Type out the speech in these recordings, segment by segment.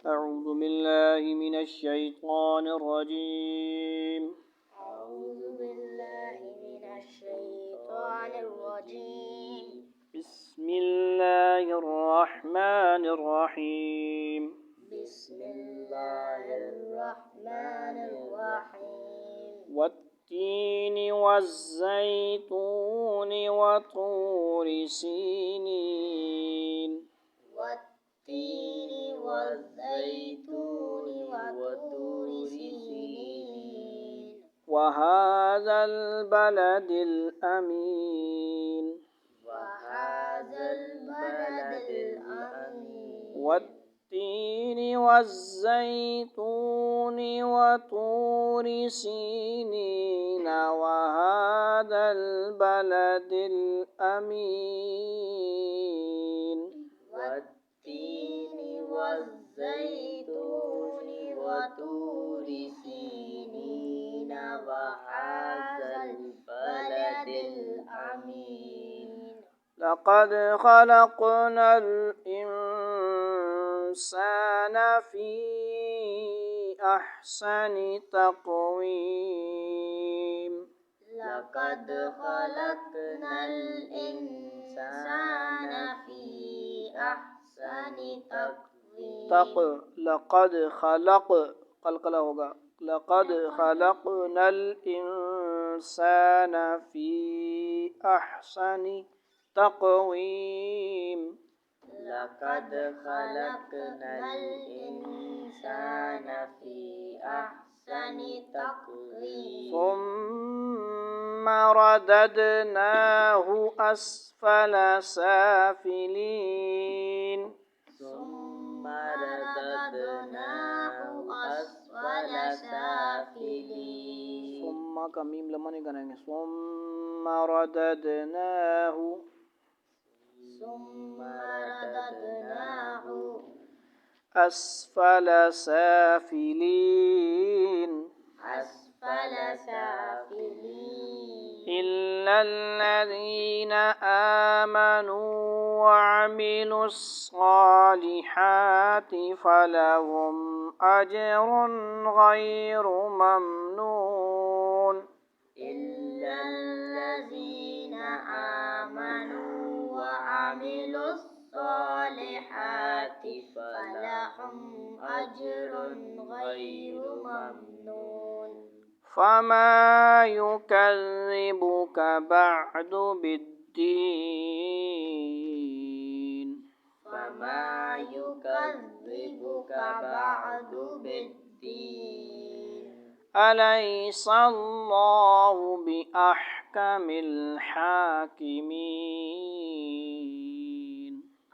أعوذ بالله من الشيطان الرجيم. أعوذ بالله من الشيطان الرجيم. بسم الله الرحمن الرحيم. بسم الله الرحمن الرحيم. والتين والزيتون وطور سينين. والتين والزيتون وطور سينين. وهذا البلد الأمين. وهذا البلد الأمين. والتين والزيتون وطور سينين وهذا البلد الأمين. والتين والزيتون وطور سينين وهذا البلد الأمين. لقد خلقنا الإنسان في أحسن تقويم. لقد خلقنا الإنسان في أحسن تقويم. لقد خلق قلقلة होगा. لقد خلقنا الإنسان في أحسن تقويم. لقد خلقنا الإنسان في أحسن تقويم. ثم رددناه أسفل سافلين. ثم رددناه أسفل سافلين. ثم का मीम लम्बा नहीं करेंगे. ثم رددناه. ثم رددناه أسفل سافلين. أسفل سافلين. إلا الذين آمنوا وعملوا الصالحات فلهم أجر غير ممنون. إلا الذين آمنوا وعملوا الصالحات فلهم أجر غير ممنون. فما يكذبك بعد بالدين. فما يكذبك بعد بالدين. أليس الله بأحكم الحاكمين.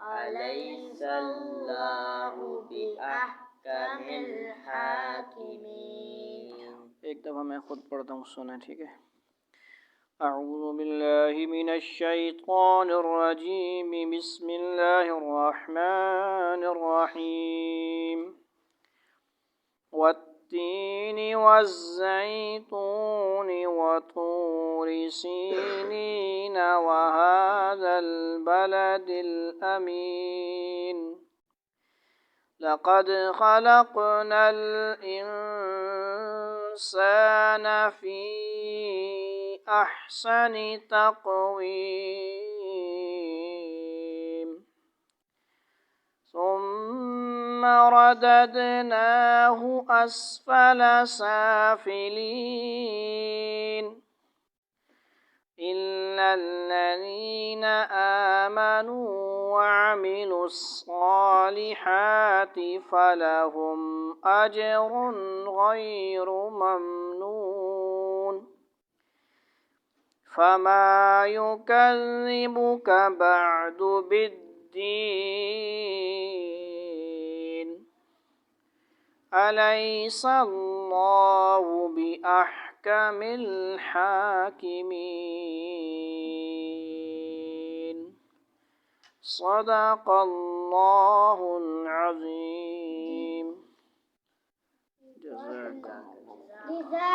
أليس الله بأحكم الحاكمين. एक दफ़ा मैं खुद पढ़ता हूँ, सुने, ठीक है। أعوذ بالله من الشيطان الرجيم. بسم الله الرحمن الرحيم. والتين والزيتون وطور سينين وهذا البلد الأمين. لقد خلقنا الإنسان في أحسن تقويم. ثم رددناه أسفل سافلين. إلا الذين آمنوا وعملوا الصالحات فلهم أجر غير ممنون. فما يكذبك بعد بالدين. أليس الله بأحكم الحاكمين. صدق الله العظيم. جزاك الله.